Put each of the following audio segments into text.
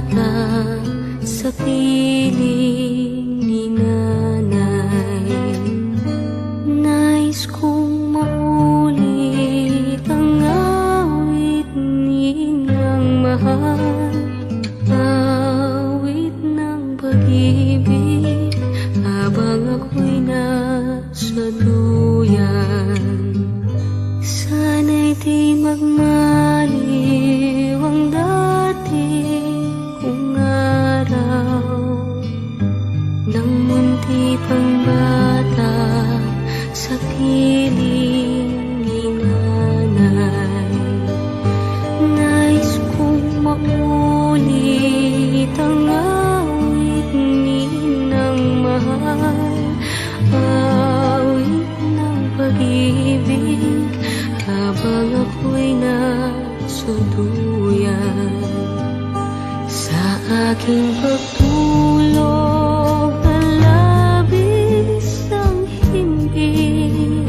bata sa piling ni nanay. Nais kong maulit ang awit nilang mahal, awit ng pag-ibig habang ako'y nasa duyan. Sana'y di magmaliw ang dati kong araw, nang munti pang bata sa piling ni nanay. Nais kong maulit ang awit ninang mahal, awit ng pag-ibig habang ako'y nasa duyan. Sa aking pagtulog na labis ang himbing,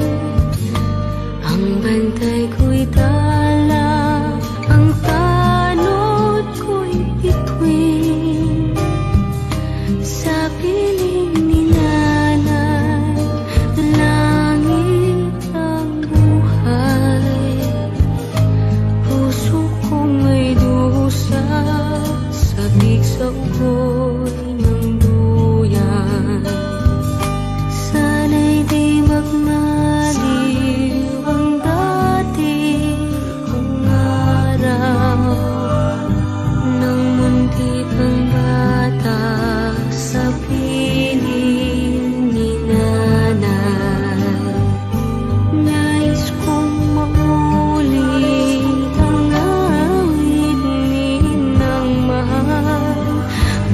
ang bantay ko'y tala, ang tanod ko'y bituin. Sa piling ni nanay, langit ang buhay, puso kong may dusa, sabik sa ugoy ng duyan. Sana'y di magmaliw ang dati kong araw, nang munti pang bata sa piling ni nanay. Nais kong maulit ang awit ninang mahal,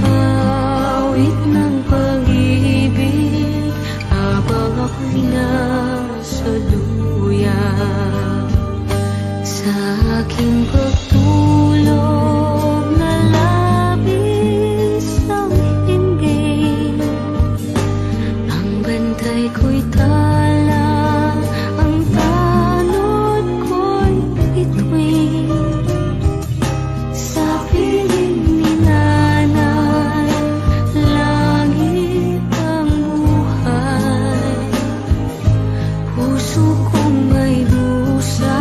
awit ng pag-ibig habang ako'y nasa duyan. Sa aking pagtulog na labis ang himbing, ang bantay ko'y tala, ang tanod ko'y bituin. Sa piling ni nanay, langit ang buhay, puso kong may dusa,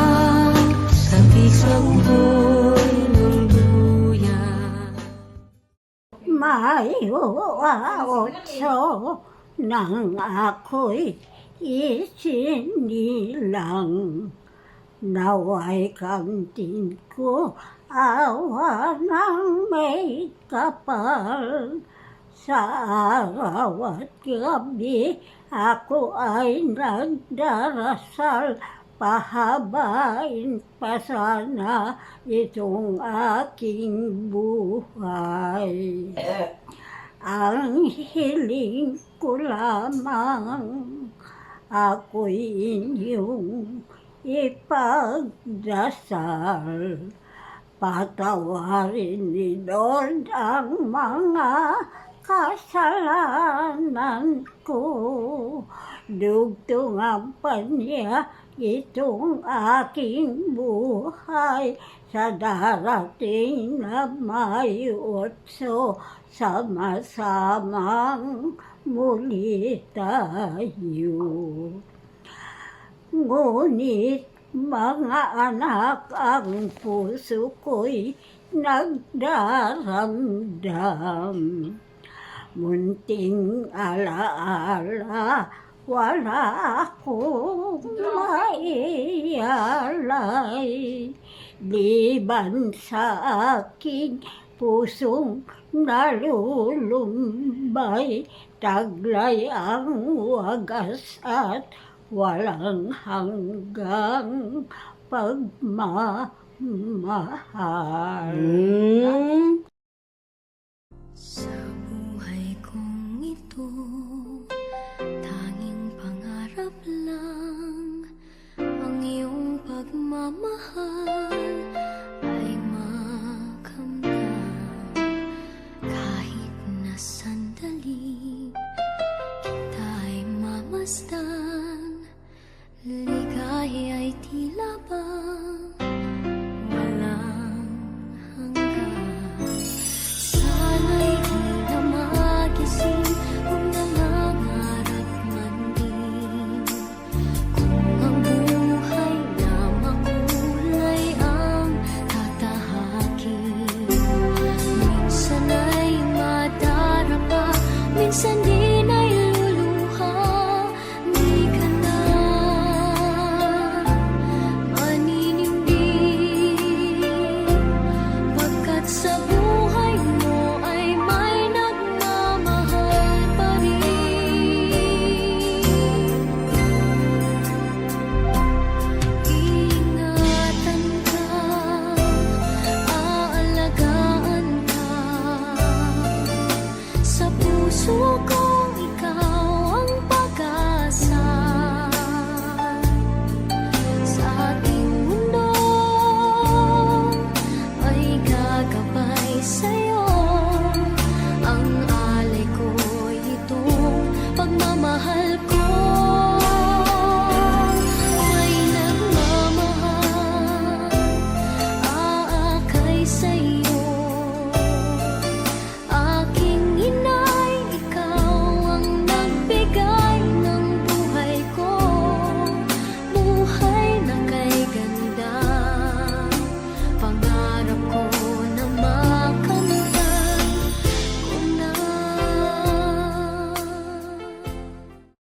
sabik sa ugoy ng duyan. May uawotso nang ako'y isinilang, naway kamtin ko awa ng may kapal. Sa araw at gabi ako ay nagdarasal, pahabain pa sana itong aking buhay. Ang hiling ko lamang, ako'y inyong ipagdasal. Patawarin ni Lord ang mga kasalanan ko. Dugtungan pa niya itong aking buhay, sa darating na may utso, sama-samang muli tayo. Ngunit mga anak, ang puso ko'y nagdaramdam. Munting alaala, wala akong maialay. Liban sa aking pusong nalulumbay, taglay ang wagas at walang hanggang pagmamahal. Sa buhay kong ito, tanging pangarap lang ang iyong pagmamahal ay makamtan. Kahit na sandali kita'y mamasdan, ligaya'y tila ba walang hanggan. ko